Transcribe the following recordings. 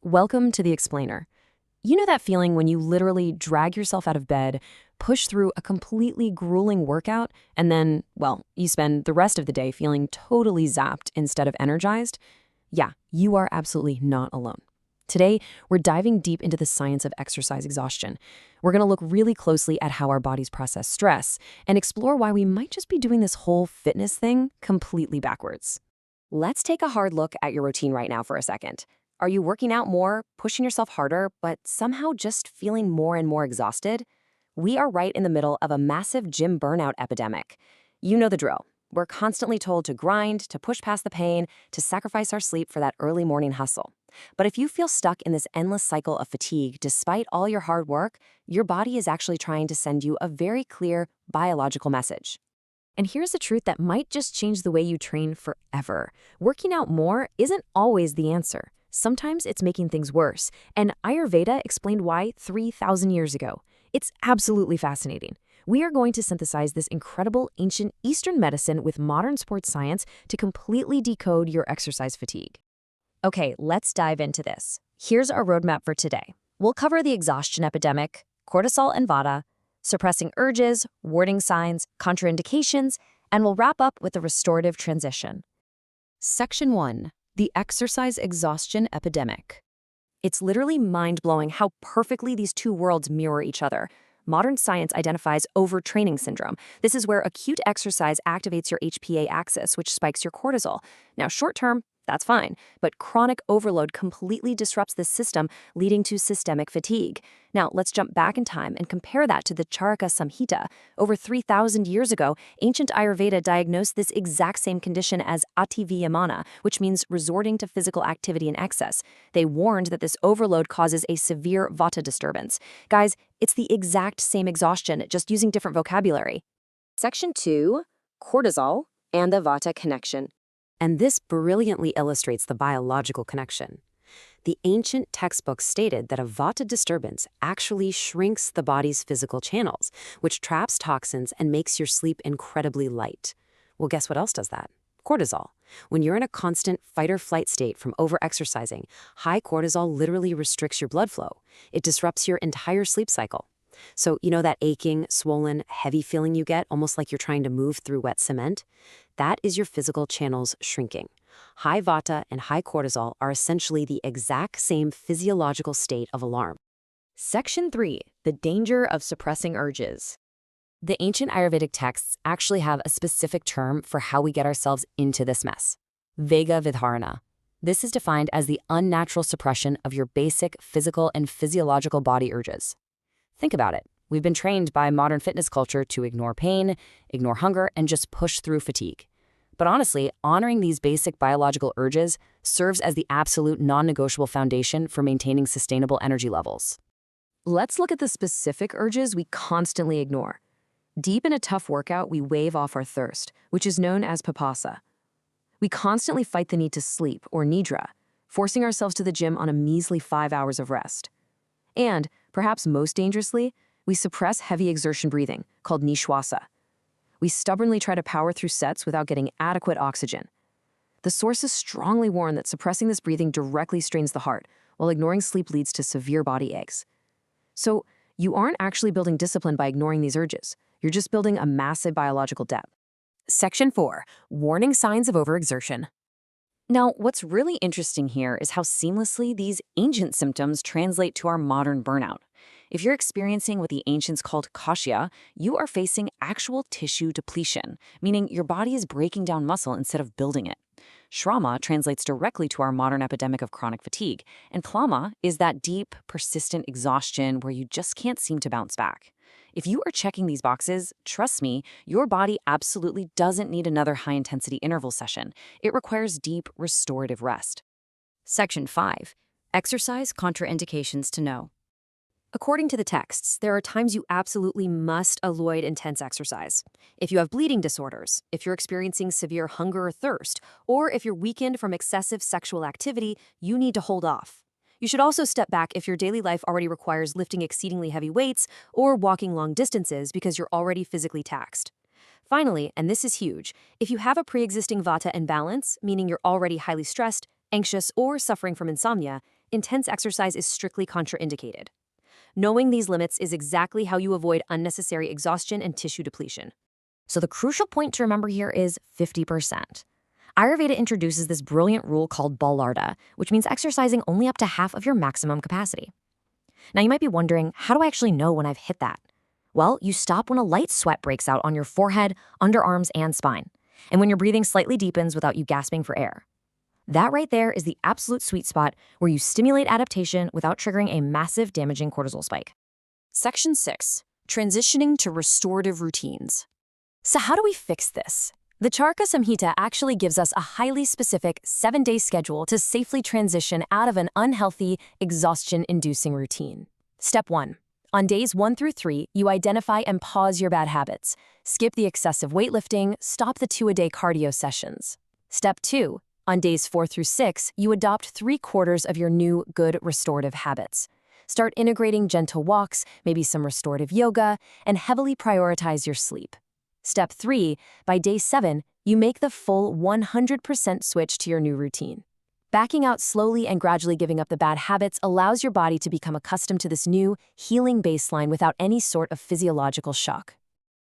Welcome to The Explainer. You know that feeling when you literally drag yourself out of bed, push through a completely grueling workout, and then, well, you spend the rest of the day feeling totally zapped instead of energized? Yeah, you are absolutely not alone. Today, we're diving deep into the science of exercise exhaustion. We're going to look really closely at how our bodies process stress and explore why we might just be doing this whole fitness thing completely backwards. Let's take a hard look at your routine right now for a second. Are you working out more, pushing yourself harder, but somehow just feeling more and more exhausted? We are right in the middle of a massive gym burnout epidemic. You know the drill. We're constantly told to grind, to push past the pain, to sacrifice our sleep for that early morning hustle. But if you feel stuck in this endless cycle of fatigue despite all your hard work, your body is actually trying to send you a very clear biological message. And here's the truth that might just change the way you train forever. Working out more isn't always the answer. Sometimes it's making things worse, and Ayurveda explained why 3,000 years ago. It's absolutely fascinating. We are going to synthesize this incredible ancient Eastern medicine with modern sports science to completely decode your exercise fatigue. Okay, let's dive into this. Here's our roadmap for today. We'll cover the exhaustion epidemic, cortisol and Vata, suppressing urges, warning signs, contraindications, and we'll wrap up with the restorative transition. Section 1. The exercise exhaustion epidemic. It's literally mind-blowing how perfectly these two worlds mirror each other. Modern science identifies overtraining syndrome. This is where acute exercise activates your HPA-axis, which spikes your cortisol. Now, short-term, that's fine, but chronic overload completely disrupts this system, leading to systemic fatigue. Now, let's jump back in time and compare that to the Charaka Samhita. Over 3,000 years ago, ancient Ayurveda diagnosed this exact same condition as ativiyamana, which means resorting to physical activity in excess. They warned that this overload causes a severe Vata disturbance. Guys, it's the exact same exhaustion, just using different vocabulary. Section 2, cortisol and the Vata connection. And this brilliantly illustrates the biological connection. The ancient textbooks stated that a Vata disturbance actually shrinks the body's physical channels, which traps toxins and makes your sleep incredibly light. Well, guess what else does that? Cortisol. When you're in a constant fight-or-flight state from overexercising, high cortisol literally restricts your blood flow. It disrupts your entire sleep cycle. So, you know that aching, swollen, heavy feeling you get, almost like you're trying to move through wet cement? That is your physical channels shrinking. High Vata and high cortisol are essentially the exact same physiological state of alarm. Section 3. The danger of suppressing urges. The ancient Ayurvedic texts actually have a specific term for how we get ourselves into this mess. Vega Vidharana. This is defined as the unnatural suppression of your basic physical and physiological body urges. Think about it. We've been trained by modern fitness culture to ignore pain, ignore hunger, and just push through fatigue. But honestly, honoring these basic biological urges serves as the absolute non-negotiable foundation for maintaining sustainable energy levels. Let's look at the specific urges we constantly ignore. Deep in a tough workout, we wave off our thirst, which is known as pipasa. We constantly fight the need to sleep, or nidra, forcing ourselves to the gym on a measly 5 hours of rest. And, perhaps most dangerously, we suppress heavy exertion breathing, called nishwasa. We stubbornly try to power through sets without getting adequate oxygen. The sources strongly warn that suppressing this breathing directly strains the heart, while ignoring sleep leads to severe body aches. So, you aren't actually building discipline by ignoring these urges. You're just building a massive biological debt. Section 4. Warning signs of overexertion. Now, what's really interesting here is how seamlessly these ancient symptoms translate to our modern burnout. If you're experiencing what the ancients called kashya, you are facing actual tissue depletion, meaning your body is breaking down muscle instead of building it. Shrama translates directly to our modern epidemic of chronic fatigue, and klama is that deep, persistent exhaustion where you just can't seem to bounce back. If you are checking these boxes, trust me, your body absolutely doesn't need another high-intensity interval session. It requires deep, restorative rest. Section 5. Exercise contraindications to know. According to the texts, there are times you absolutely must avoid intense exercise. If you have bleeding disorders, if you're experiencing severe hunger or thirst, or if you're weakened from excessive sexual activity, you need to hold off. You should also step back if your daily life already requires lifting exceedingly heavy weights or walking long distances because you're already physically taxed. Finally, and this is huge, if you have a pre-existing Vata imbalance, meaning you're already highly stressed, anxious, or suffering from insomnia, intense exercise is strictly contraindicated. Knowing these limits is exactly how you avoid unnecessary exhaustion and tissue depletion. So the crucial point to remember here is 50%. Ayurveda introduces this brilliant rule called balarda, which means exercising only up to half of your maximum capacity. Now you might be wondering, how do I actually know when I've hit that? Well, you stop when a light sweat breaks out on your forehead, underarms, and spine, and when your breathing slightly deepens without you gasping for air. That right there is the absolute sweet spot where you stimulate adaptation without triggering a massive damaging cortisol spike. Section 6. Transitioning to restorative routines. So how do we fix this? The Charaka Samhita actually gives us a highly specific 7-day schedule to safely transition out of an unhealthy, exhaustion-inducing routine. Step 1. On days 1 through 3, you identify and pause your bad habits. Skip the excessive weightlifting, stop the 2-a-day cardio sessions. Step 2. On days 4 through 6, you adopt 3/4 of your new, good restorative habits. Start integrating gentle walks, maybe some restorative yoga, and heavily prioritize your sleep. Step 3, by day 7, you make the full 100% switch to your new routine. Backing out slowly and gradually giving up the bad habits allows your body to become accustomed to this new, healing baseline without any sort of physiological shock.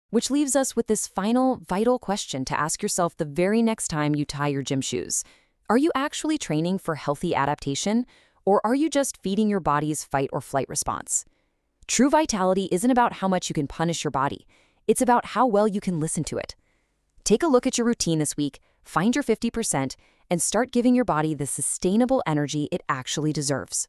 Which leaves us with this final, vital question to ask yourself the very next time you tie your gym shoes. Are you actually training for healthy adaptation, or are you just feeding your body's fight or flight response? True vitality isn't about how much you can punish your body. It's about how well you can listen to it. Take a look at your routine this week, find your 50%, and start giving your body the sustainable energy it actually deserves.